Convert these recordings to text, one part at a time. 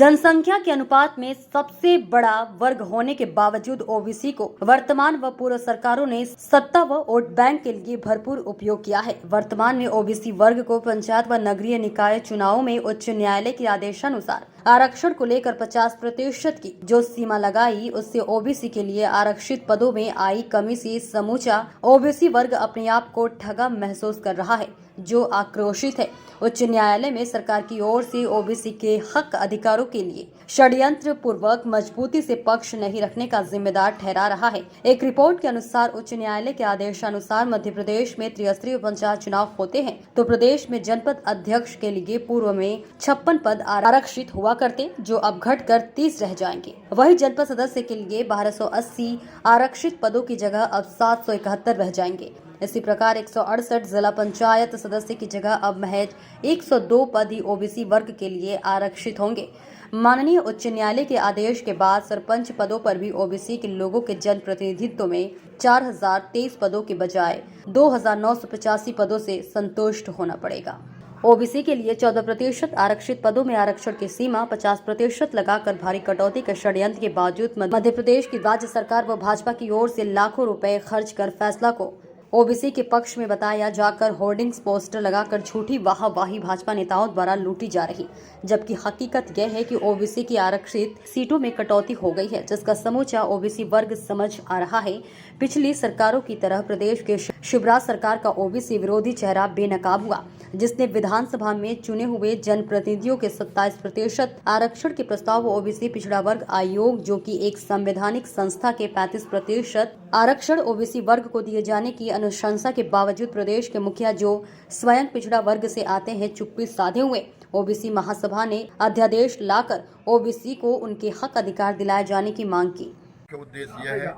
जनसंख्या के अनुपात में सबसे बड़ा वर्ग होने के बावजूद ओबीसी को वर्तमान व पूर्व सरकारों ने सत्ता व वोट बैंक के लिए भरपूर उपयोग किया है। वर्तमान में ओबीसी वर्ग को पंचायत व नगरीय निकाय चुनावों में उच्च न्यायालय के आदेशानुसार आरक्षण को लेकर 50% की जो सीमा लगाई, उससे ओबीसी के लिए आरक्षित पदों में आई कमी से समूचा ओबीसी वर्ग अपने आप को ठगा महसूस कर रहा है, जो आक्रोशित है। उच्च न्यायालय में सरकार की ओर से ओबीसी के हक अधिकारों के लिए षड्यंत्र पूर्वक मजबूती से पक्ष नहीं रखने का जिम्मेदार ठहरा रहा है। एक रिपोर्ट के अनुसार उच्च न्यायालय के आदेशानुसार मध्य प्रदेश में त्रिस्तरीय पंचायत चुनाव होते हैं तो प्रदेश में जनपद अध्यक्ष के लिए पूर्व में 56 पद आरक्षित हुआ करते, जो अब घटकर 30 रह जाएंगे। वही जनपद सदस्य के लिए 1280 आरक्षित पदों की जगह अब 771 रह जाएंगे। इसी प्रकार 168 जिला पंचायत सदस्य की जगह अब महज 102 पद ही ओबीसी वर्ग के लिए आरक्षित होंगे। माननीय उच्च न्यायालय के आदेश के बाद सरपंच पदों पर भी ओबीसी के लोगों के जन प्रतिनिधित्व में 4023 पदों के बजाय 2985 पदों से संतुष्ट होना पड़ेगा। ओबीसी के लिए 14% आरक्षित पदों में आरक्षण की सीमा 50% लगाकर भारी कटौती के षड्यंत्र के बावजूद मध्य प्रदेश की राज्य सरकार व भाजपा की ओर से लाखों रुपए खर्च कर फैसला को ओबीसी के पक्ष में बताया जाकर होर्डिंग्स पोस्टर लगाकर झूठी वाहवाही भाजपा नेताओं द्वारा लूटी जा रही, जबकि हकीकत यह है कि ओबीसी की आरक्षित सीटों में कटौती हो गई है, जिसका समूचा ओबीसी वर्ग समझ आ रहा है। पिछली सरकारों की तरह प्रदेश के शिवराज सरकार का ओबीसी विरोधी चेहरा बेनकाब हुआ, जिसने विधानसभा में चुने हुए जनप्रतिनिधियों के 27% आरक्षण के प्रस्ताव ओबीसी पिछड़ा वर्ग आयोग, जो कि एक संवैधानिक संस्था के 35% आरक्षण ओबीसी वर्ग को दिए जाने की अनुशंसा के बावजूद प्रदेश के मुखिया, जो स्वयं पिछड़ा वर्ग से आते हैं, चुप्पी साधे हुए। ओबीसी महासभा ने अध्यादेश लाकर ओबीसी को उनके हक अधिकार दिलाए जाने की मांग की। उद्देश्य यह है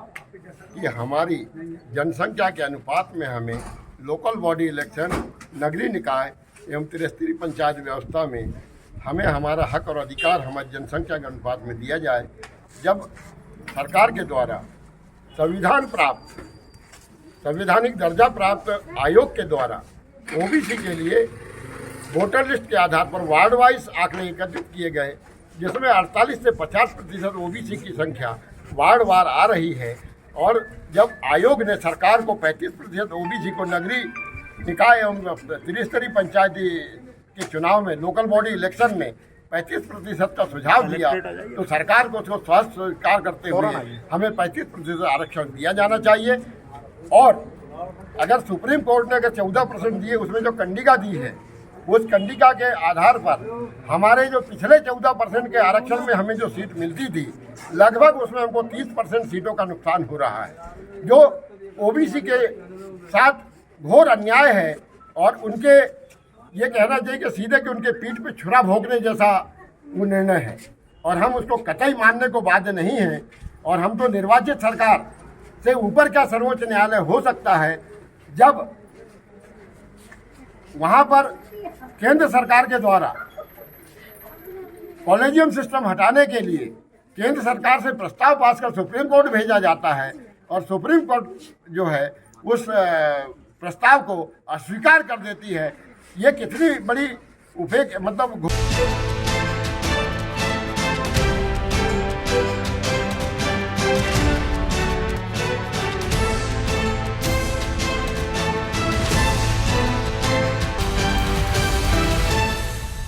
कि हमारी जनसंख्या के अनुपात में हमें लोकल बॉडी इलेक्शन, नगरीय निकाय एवं त्रिस्तरीय पंचायत व्यवस्था में हमें हमारा हक और अधिकार हमारी जनसंख्या के अनुपात में दिया जाए। जब सरकार के द्वारा संवैधानिक दर्जा प्राप्त आयोग के द्वारा ओबीसी के लिए वोटर लिस्ट के आधार पर वार्ड वाइज आंकड़े एकत्रित किए गए, जिसमें 48 से 50% ओबीसी की संख्या वार्ड वार आ रही है, और जब आयोग ने सरकार को 35% ओबीसी को नगरीय निकाय एवं त्रिस्तरीय पंचायती के चुनाव में लोकल बॉडी इलेक्शन में 35% का सुझाव दिया, तो सरकार को उसको स्वीकार करते हुए हमें 35% आरक्षण दिया जाना चाहिए। और अगर सुप्रीम कोर्ट ने अगर 14% दिए, उसमें जो कंडिका दी है, उस कंडिका के आधार पर हमारे जो पिछले 14% के आरक्षण में हमें जो सीट मिलती थी, लगभग उसमें हमको 30% सीटों का नुकसान हो रहा है, जो ओबीसी के साथ घोर अन्याय है। और उनके ये कहना चाहिए कि सीधे कि उनके पीठ पे छुरा भोंकने जैसा वो निर्णय है, और हम उसको कतई मानने को बाध्य नहीं हैं। और हम तो निर्वाचित सरकार से ऊपर क्या सर्वोच्च न्यायालय हो सकता है, जब वहां पर केंद्र सरकार के द्वारा कॉलेजियम सिस्टम हटाने के लिए केंद्र सरकार से प्रस्ताव पास कर सुप्रीम कोर्ट भेजा जाता है, और सुप्रीम कोर्ट जो है उस प्रस्ताव को अस्वीकार कर देती है। ये कितनी बड़ी मतलब